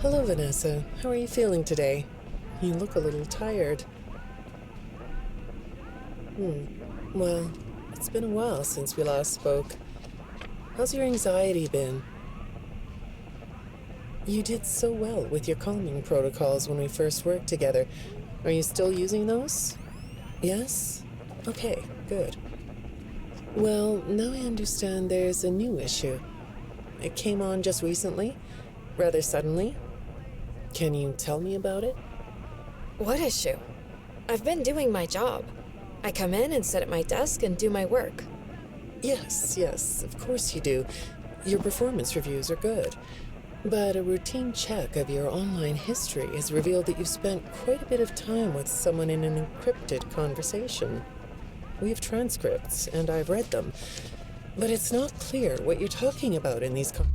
Hello, Vanessa. How are you feeling today? You look a little tired. Well, it's been a while since we last spoke. How's your anxiety been? You did so well with your calming protocols when we first worked together. Are you still using those? Yes? Okay, good. Well, now I understand there's a new issue. It came on just recently, rather suddenly. Can you tell me about it? What issue? I've been doing my job. I come in and sit at my desk and do my work. Yes, of course you do. Your performance reviews are good. But a routine check of your online history has revealed that you've spent quite a bit of time with someone in an encrypted conversation. We have transcripts, and I've read them, but it's not clear what you're talking about in these conversations.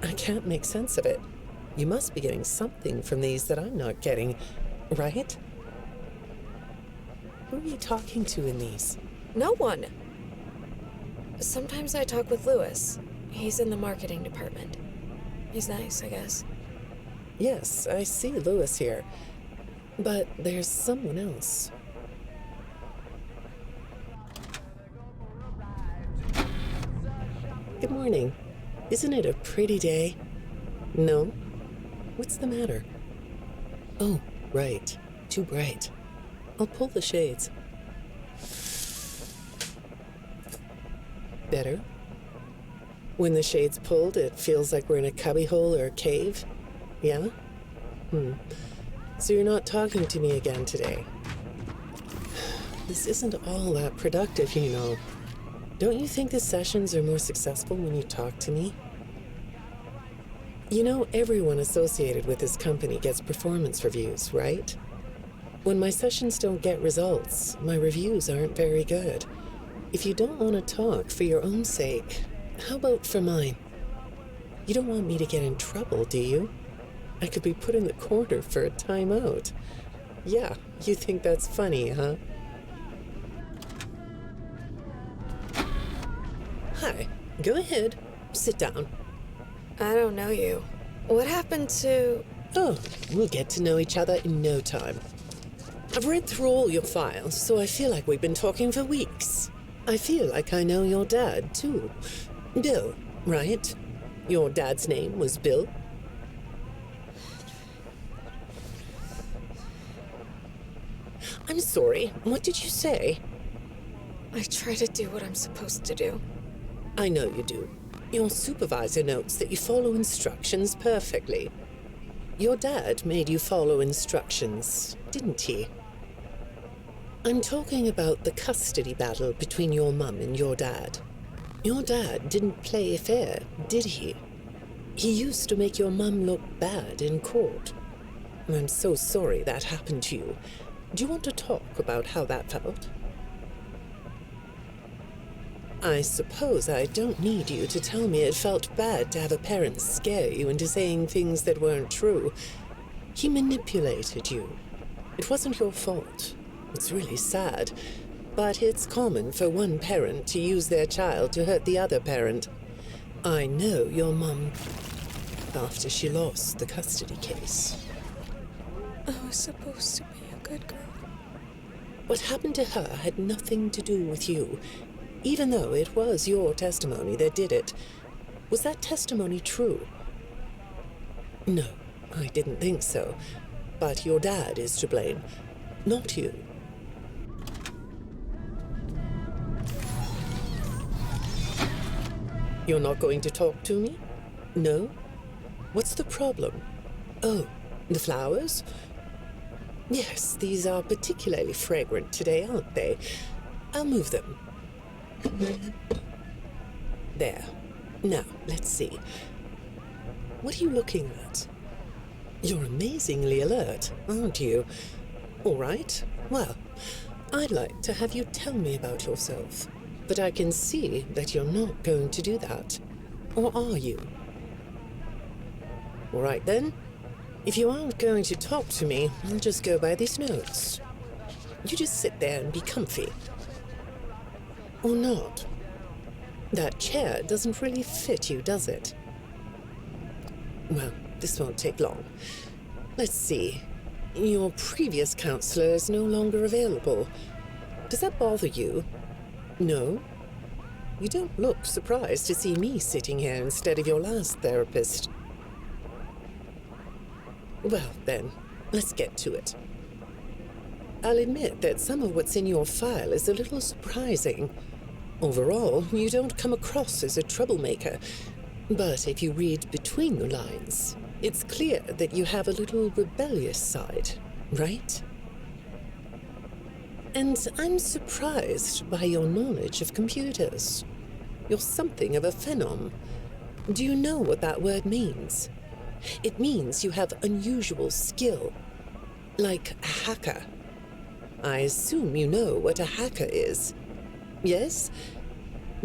I can't make sense of it. You must be getting something from these that I'm not getting, right? Who are you talking to in these? No one. Sometimes I talk with Lewis. He's in the marketing department. He's nice, I guess. Yes, I see Lewis here. But there's someone else. Good morning. Isn't it a pretty day? No? What's the matter? Oh, right. Too bright. I'll pull the shades. Better? When the shade's pulled, it feels like we're in a cubbyhole or a cave? Yeah? So you're not talking to me again today. This isn't all that productive, you know. Don't you think the sessions are more successful when you talk to me? You know, everyone associated with this company gets performance reviews, right? When my sessions don't get results, my reviews aren't very good. If you don't want to talk for your own sake, how about for mine? You don't want me to get in trouble, do you? I could be put in the corner for a timeout. Yeah, you think that's funny, huh? Hi, go ahead. Sit down. I don't know you. What happened to... Oh, we'll get to know each other in no time. I've read through all your files, so I feel like we've been talking for weeks. I feel like I know your dad, too. Bill, right? Your dad's name was Bill? I'm sorry, what did you say? I try to do what I'm supposed to do. I know you do. Your supervisor notes that you follow instructions perfectly. Your dad made you follow instructions, didn't he? I'm talking about the custody battle between your mum and your dad. Your dad didn't play fair, did he? He used to make your mum look bad in court. I'm so sorry that happened to you. Do you want to talk about how that felt? I suppose I don't need you to tell me it felt bad to have a parent scare you into saying things that weren't true. He manipulated you. It wasn't your fault. It's really sad, but it's common for one parent to use their child to hurt the other parent. I know your mum after she lost the custody case. I was supposed to be a good girl. What happened to her had nothing to do with you, even though it was your testimony that did it. Was that testimony true? No, I didn't think so. But your dad is to blame, not you. You're not going to talk to me? No? What's the problem? Oh, the flowers? Yes, these are particularly fragrant today, aren't they? I'll move them. There. Now, let's see. What are you looking at? You're amazingly alert, aren't you? All right. Well, I'd like to have you tell me about yourself. But I can see that you're not going to do that. Or are you? All right, then. If you aren't going to talk to me, I'll just go by these notes. You just sit there and be comfy. Or not. That chair doesn't really fit you, does it? Well, this won't take long. Let's see. Your previous counselor is no longer available. Does that bother you? No? You don't look surprised to see me sitting here instead of your last therapist. Well, then, let's get to it. I'll admit that some of what's in your file is a little surprising. Overall, you don't come across as a troublemaker. But if you read between the lines, it's clear that you have a little rebellious side, right? And I'm surprised by your knowledge of computers. You're something of a phenom. Do you know what that word means? It means you have unusual skill, like a hacker. I assume you know what a hacker is. Yes?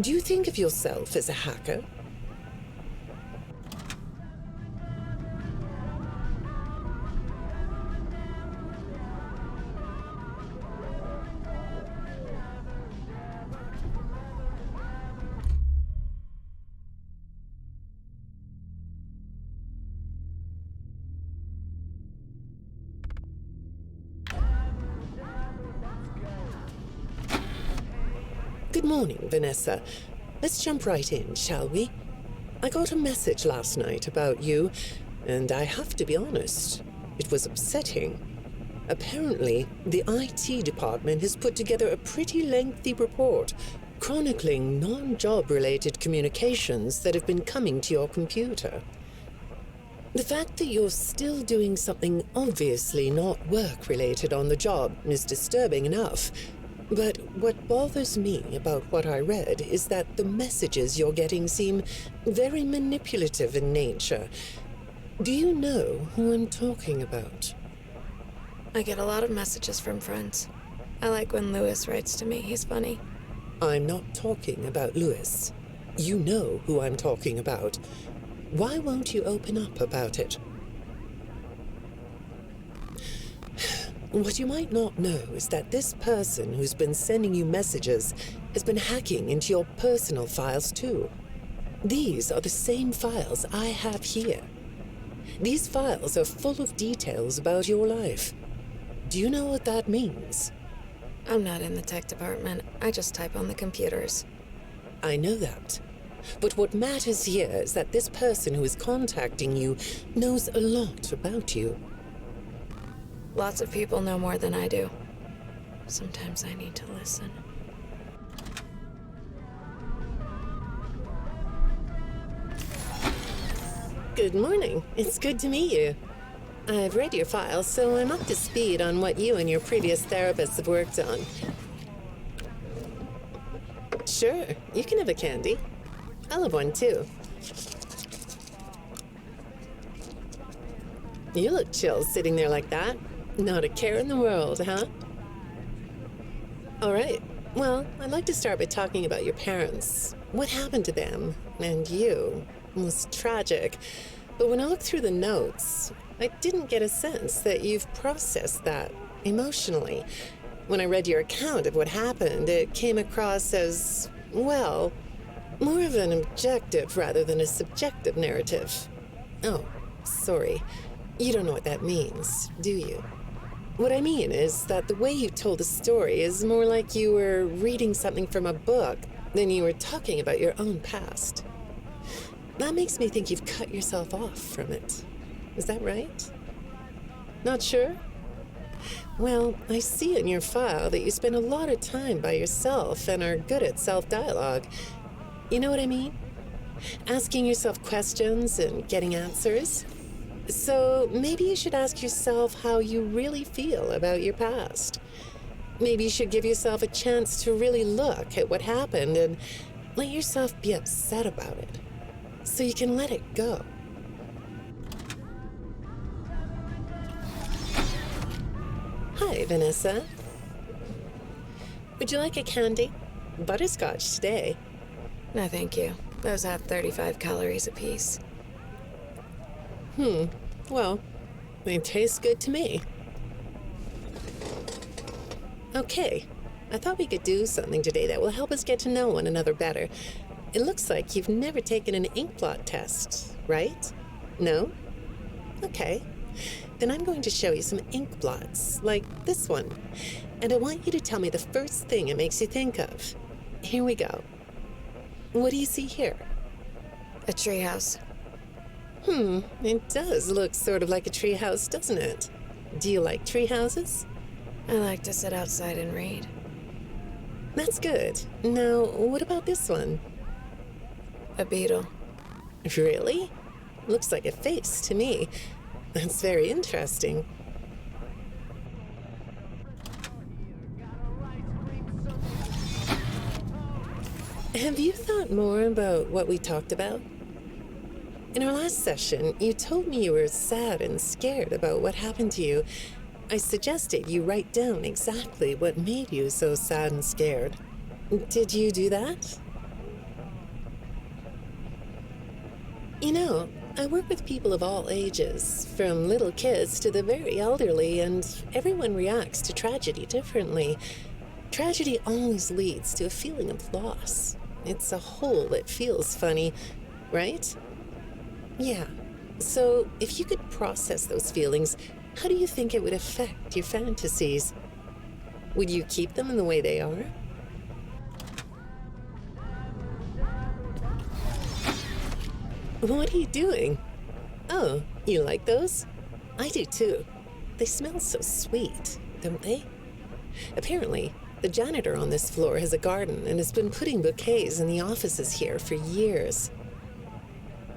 Do you think of yourself as a hacker? Good morning, Vanessa. Let's jump right in, shall we? I got a message last night about you, and I have to be honest, it was upsetting. Apparently, the IT department has put together a pretty lengthy report chronicling non-job-related communications that have been coming to your computer. The fact that you're still doing something obviously not work-related on the job is disturbing enough. But what bothers me about what I read is that the messages you're getting seem very manipulative in nature. Do you know who I'm talking about? I get a lot of messages from friends. I like when Lewis writes to me. He's funny. I'm not talking about Lewis. You know who I'm talking about. Why won't you open up about it? What you might not know is that this person who's been sending you messages has been hacking into your personal files too. These are the same files I have here. These files are full of details about your life. Do you know what that means? I'm not in the tech department. I just type on the computers. I know that. But what matters here is that this person who is contacting you knows a lot about you. Lots of people know more than I do. Sometimes I need to listen. Good morning. It's good to meet you. I've read your file, so I'm up to speed on what you and your previous therapists have worked on. Sure, you can have a candy. I'll have one too. You look chill sitting there like that. Not a care in the world, huh? All right. Well, I'd like to start by talking about your parents. What happened to them and you? It was tragic. But when I looked through the notes, I didn't get a sense that you've processed that emotionally. When I read your account of what happened, it came across as, well, more of an objective rather than a subjective narrative. Oh, sorry. You don't know what that means, do you? What I mean is that the way you told the story is more like you were reading something from a book than you were talking about your own past. That makes me think you've cut yourself off from it. Is that right? Not sure? Well, I see in your file that you spend a lot of time by yourself and are good at self-dialogue. You know what I mean? Asking yourself questions and getting answers. So maybe you should ask yourself how you really feel about your past. Maybe you should give yourself a chance to really look at what happened and let yourself be upset about it, so you can let it go. Hi, Vanessa. Would you like a candy? Butterscotch today. No, thank you. Those have 35 calories apiece. Well, they taste good to me. Okay, I thought we could do something today that will help us get to know one another better. It looks like you've never taken an ink blot test, right? No? Okay. Then I'm going to show you some ink blots, like this one. And I want you to tell me the first thing it makes you think of. Here we go. What do you see here? A treehouse. It does look sort of like a treehouse, doesn't it? Do you like treehouses? I like to sit outside and read. That's good. Now, what about this one? A beetle. Really? Looks like a face to me. That's very interesting. Have you thought more about what we talked about? In our last session, you told me you were sad and scared about what happened to you. I suggested you write down exactly what made you so sad and scared. Did you do that? You know, I work with people of all ages, from little kids to the very elderly, and everyone reacts to tragedy differently. Tragedy always leads to a feeling of loss. It's a hole that feels funny, right? Yeah. So, if you could process those feelings, how do you think it would affect your fantasies? Would you keep them in the way they are? What are you doing? Oh, you like those? I do too. They smell so sweet, don't they? Apparently, the janitor on this floor has a garden and has been putting bouquets in the offices here for years.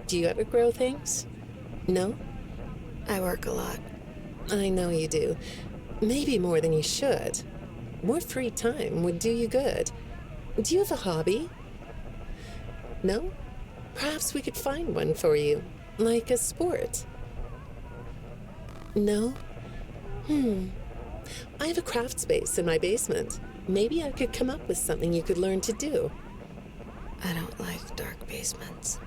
Do you ever grow things? No? I work a lot. I know you do. Maybe more than you should. More free time would do you good. Do you have a hobby? No? Perhaps we could find one for you, like a sport. No? I have a craft space in my basement. Maybe I could come up with something you could learn to do. I don't like dark basements.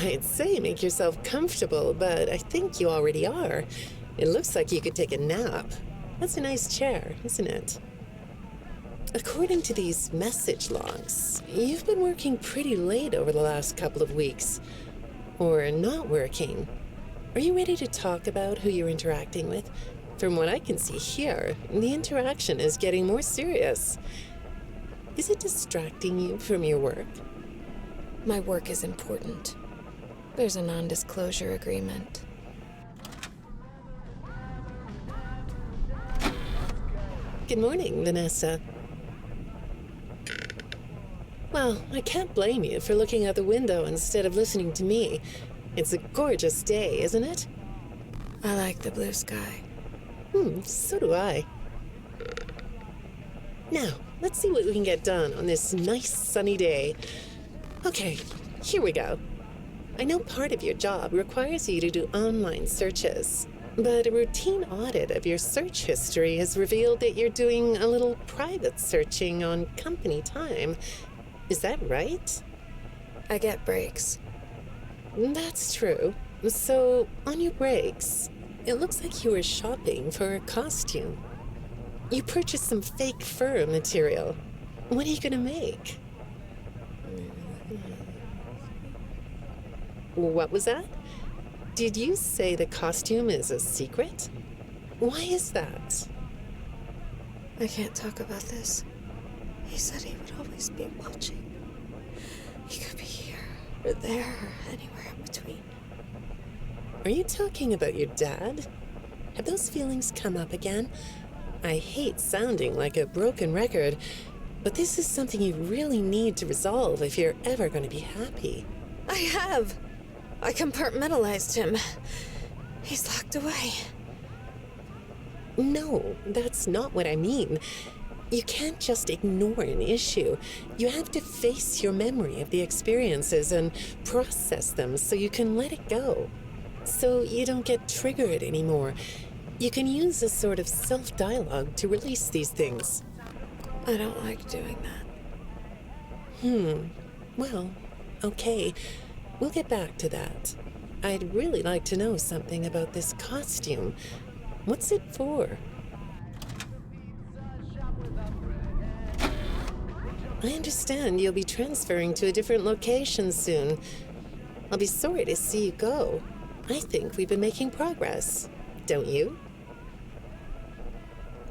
I'd say make yourself comfortable, but I think you already are. It looks like you could take a nap. That's a nice chair, isn't it? According to these message logs, you've been working pretty late over the last couple of weeks. Or not working. Are you ready to talk about who you're interacting with? From what I can see here, the interaction is getting more serious. Is it distracting you from your work? My work is important. There's a non-disclosure agreement. Good morning, Vanessa. Well, I can't blame you for looking out the window instead of listening to me. It's a gorgeous day, isn't it? I like the blue sky. So do I. Now, let's see what we can get done on this nice sunny day. Okay, here we go. I know part of your job requires you to do online searches, but a routine audit of your search history has revealed that you're doing a little private searching on company time. Is that right? I get breaks. That's true. So, on your breaks, it looks like you were shopping for a costume. You purchased some fake fur material. What are you gonna make? What was that? Did you say the costume is a secret? Why is that? I can't talk about this. He said he would always be watching. He could be here, or there, or anywhere in between. Are you talking about your dad? Have those feelings come up again? I hate sounding like a broken record, but this is something you really need to resolve if you're ever going to be happy. I have. I compartmentalized him. He's locked away. No, that's not what I mean. You can't just ignore an issue. You have to face your memory of the experiences and process them so you can let it go. So you don't get triggered anymore. You can use a sort of self-dialogue to release these things. I don't like doing that. Well, okay. We'll get back to that. I'd really like to know something about this costume. What's it for? I understand you'll be transferring to a different location soon. I'll be sorry to see you go. I think we've been making progress, don't you?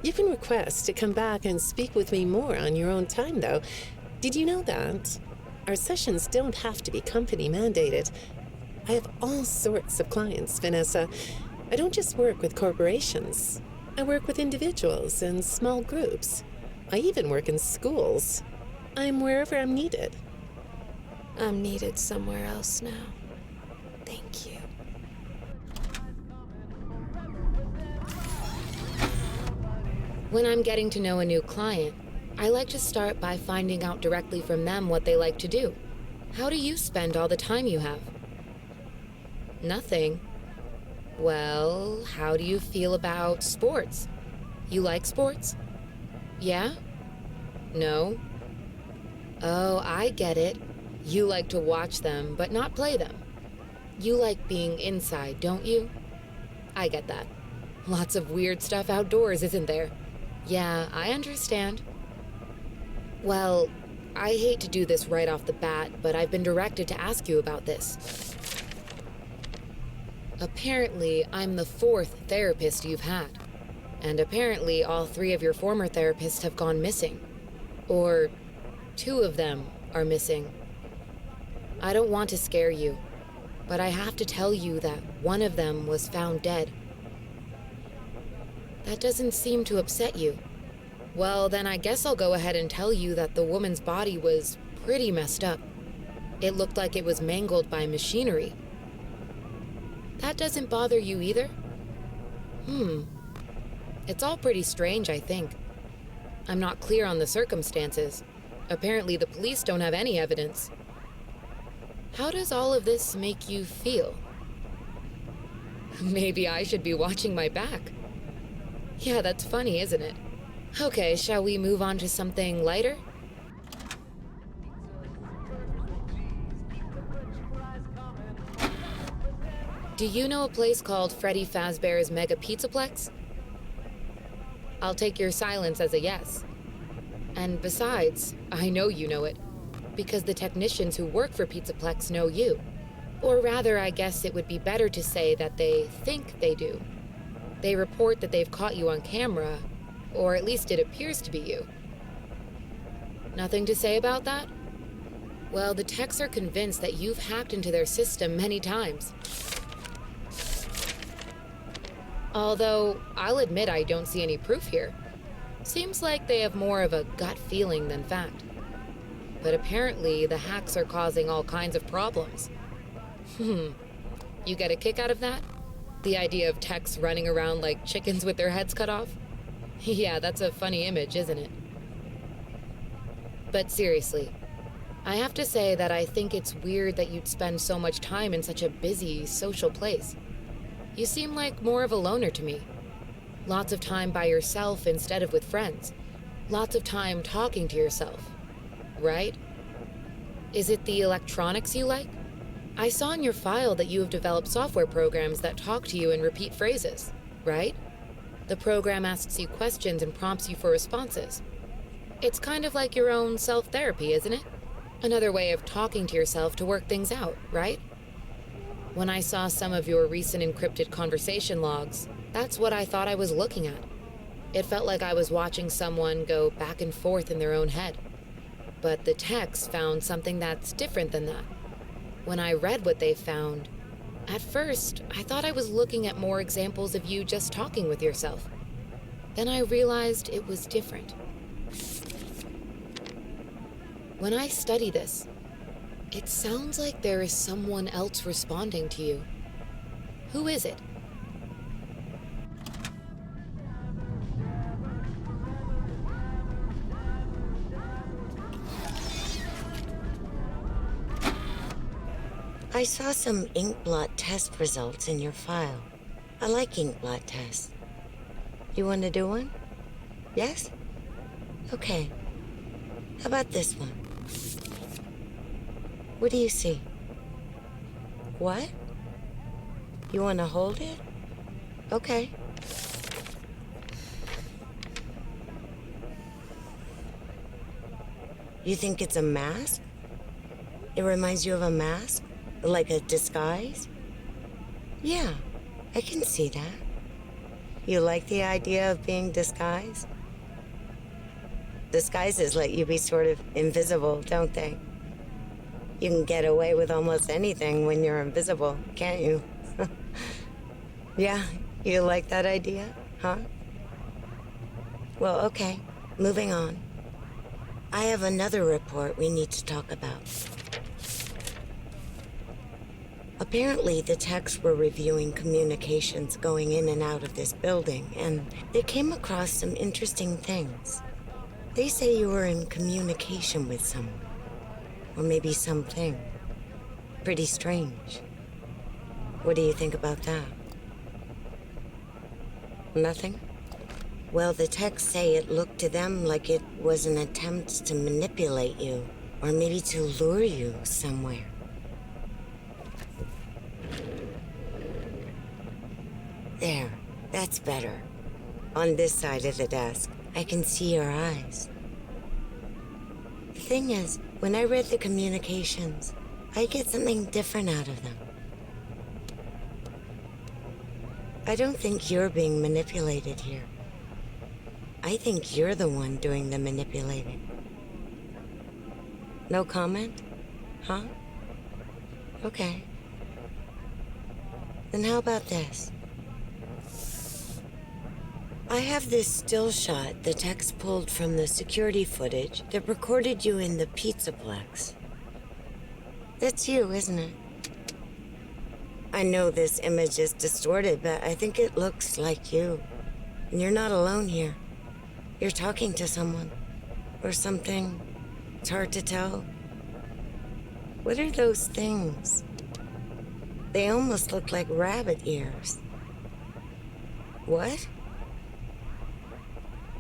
You can request to come back and speak with me more on your own time, though. Did you know that? Our sessions don't have to be company mandated. I have all sorts of clients, Vanessa. I don't just work with corporations. I work with individuals and small groups. I even work in schools. I'm wherever I'm needed. I'm needed somewhere else now. Thank you. When I'm getting to know a new client, I like to start by finding out directly from them what they like to do. How do you spend all the time you have? Nothing. Well, how do you feel about sports? You like sports? Yeah? No? Oh, I get it. You like to watch them, but not play them. You like being inside, don't you? I get that. Lots of weird stuff outdoors, isn't there? Yeah, I understand. Well, I hate to do this right off the bat, but I've been directed to ask you about this. Apparently, I'm the 4th therapist you've had. And apparently, all 3 of your former therapists have gone missing. Or 2 of them are missing. I don't want to scare you, but I have to tell you that one of them was found dead. That doesn't seem to upset you. Well, then I guess I'll go ahead and tell you that the woman's body was pretty messed up. It looked like it was mangled by machinery. That doesn't bother you either? It's all pretty strange, I think. I'm not clear on the circumstances. Apparently the police don't have any evidence. How does all of this make you feel? Maybe I should be watching my back. Yeah, that's funny, isn't it? Okay, shall we move on to something lighter? Do you know a place called Freddy Fazbear's Mega Pizzaplex? I'll take your silence as a yes. And besides, I know you know it, because the technicians who work for Pizzaplex know you. Or rather, I guess it would be better to say that they think they do. They report that they've caught you on camera, or at least it appears to be you. Nothing to say about that? Well, the techs are convinced that you've hacked into their system many times. Although, I'll admit I don't see any proof here. Seems like they have more of a gut feeling than fact. But apparently, the hacks are causing all kinds of problems. You get a kick out of that? The idea of techs running around like chickens with their heads cut off? Yeah, that's a funny image, isn't it? But seriously, I have to say that I think it's weird that you'd spend so much time in such a busy, social place. You seem like more of a loner to me. Lots of time by yourself instead of with friends. Lots of time talking to yourself. Right? Is it the electronics you like? I saw in your file that you have developed software programs that talk to you in repeat phrases, right? The program asks you questions and prompts you for responses. It's kind of like your own self-therapy, isn't it? Another way of talking to yourself to work things out, right? When I saw some of your recent encrypted conversation logs, that's what I thought I was looking at. It felt like I was watching someone go back and forth in their own head. But the techs found something that's different than that. When I read what they found, at first, I thought I was looking at more examples of you just talking with yourself. Then I realized it was different. When I study this, it sounds like there is someone else responding to you. Who is it? I saw some ink blot test results in your file. I like ink blot tests. You want to do one? Yes? Okay. How about this one? What do you see? What? You want to hold it? Okay. You think it's a mask? It reminds you of a mask? Like a disguise? Yeah, I can see that. You like the idea of being disguised? Disguises let you be sort of invisible, don't they? You can get away with almost anything when you're invisible, can't you? Yeah, you like that idea, huh? Well, okay, moving on. I have another report we need to talk about. Apparently, the techs were reviewing communications going in and out of this building, and they came across some interesting things. They say you were in communication with someone, or maybe something. Pretty strange. What do you think about that? Nothing? Well, the techs say it looked to them like it was an attempt to manipulate you, or maybe to lure you somewhere. There, that's better. On this side of the desk, I can see your eyes. The thing is, when I read the communications, I get something different out of them. I don't think you're being manipulated here. I think you're the one doing the manipulating. No comment? Huh? Okay. Then how about this? I have this still shot the techs pulled from the security footage that recorded you in the Pizzaplex. That's you, isn't it? I know this image is distorted, but I think it looks like you. And you're not alone here. You're talking to someone. Or something. It's hard to tell. What are those things? They almost look like rabbit ears. What?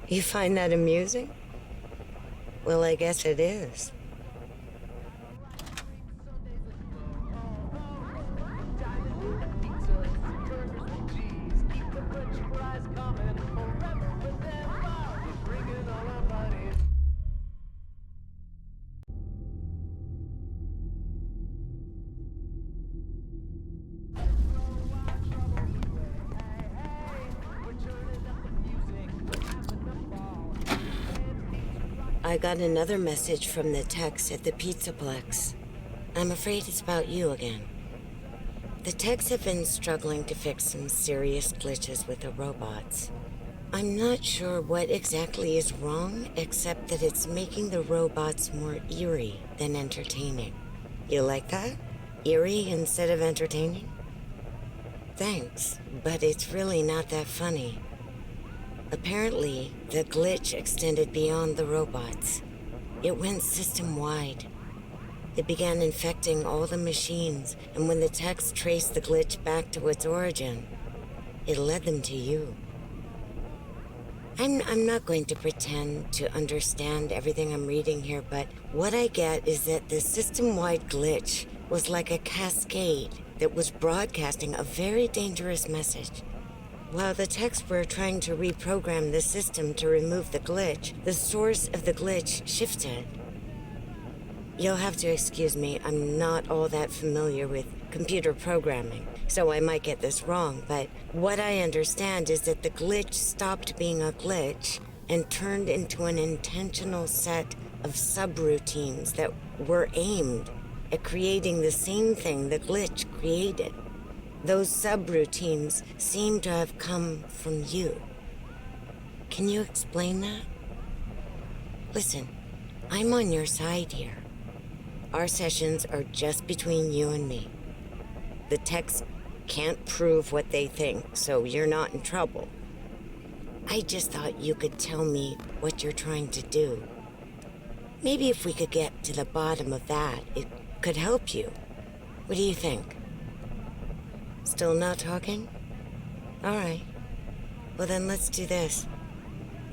You find that amusing? Well, I guess it is. I got another message from the techs at the Pizzaplex. I'm afraid it's about you again. The techs have been struggling to fix some serious glitches with the robots. I'm not sure what exactly is wrong, except that it's making the robots more eerie than entertaining. You like that? Eerie instead of entertaining? Thanks, but it's really not that funny. Apparently, the glitch extended beyond the robots. It went system-wide. It began infecting all the machines, and when the techs traced the glitch back to its origin, it led them to you. I'm not going to pretend to understand everything I'm reading here, but what I get is that the system-wide glitch was like a cascade that was broadcasting a very dangerous message. While the techs were trying to reprogram the system to remove the glitch, the source of the glitch shifted. You'll have to excuse me, I'm not all that familiar with computer programming, so I might get this wrong, but what I understand is that the glitch stopped being a glitch and turned into an intentional set of subroutines that were aimed at creating the same thing the glitch created. Those subroutines seem to have come from you. Can you explain that? Listen, I'm on your side here. Our sessions are just between you and me. The techs can't prove what they think, so you're not in trouble. I just thought you could tell me what you're trying to do. Maybe if we could get to the bottom of that, it could help you. What do you think? Still not talking? All right. Well, then let's do this.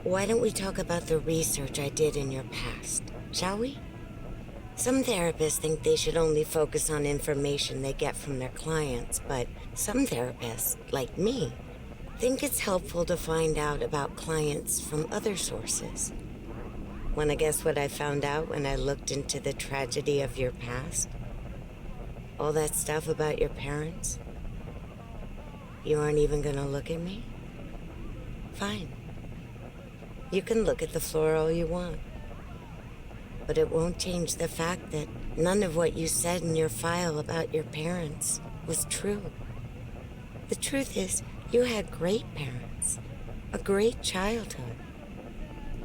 Why don't we talk about the research I did in your past, shall we? Some therapists think they should only focus on information they get from their clients, but some therapists, like me, think it's helpful to find out about clients from other sources. Want to guess what I found out when I looked into the tragedy of your past? All that stuff about your parents? You aren't even gonna look at me? Fine. You can look at the floor all you want. But it won't change the fact that none of what you said in your file about your parents was true. The truth is, you had great parents, a great childhood.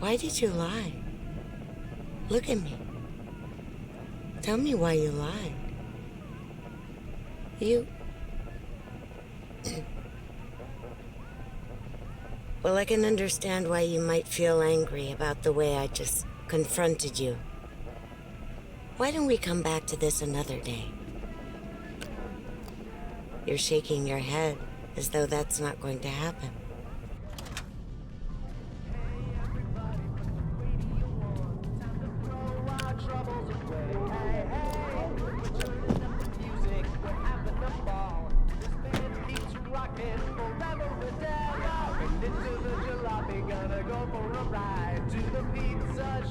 Why did you lie? Look at me. Tell me why you lied. You... Well, I can understand why you might feel angry about the way I just confronted you. Why don't we come back to this another day? You're shaking your head as though that's not going to happen.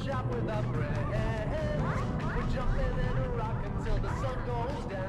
Shop with a friend. We're jumping in a rock until the sun goes down.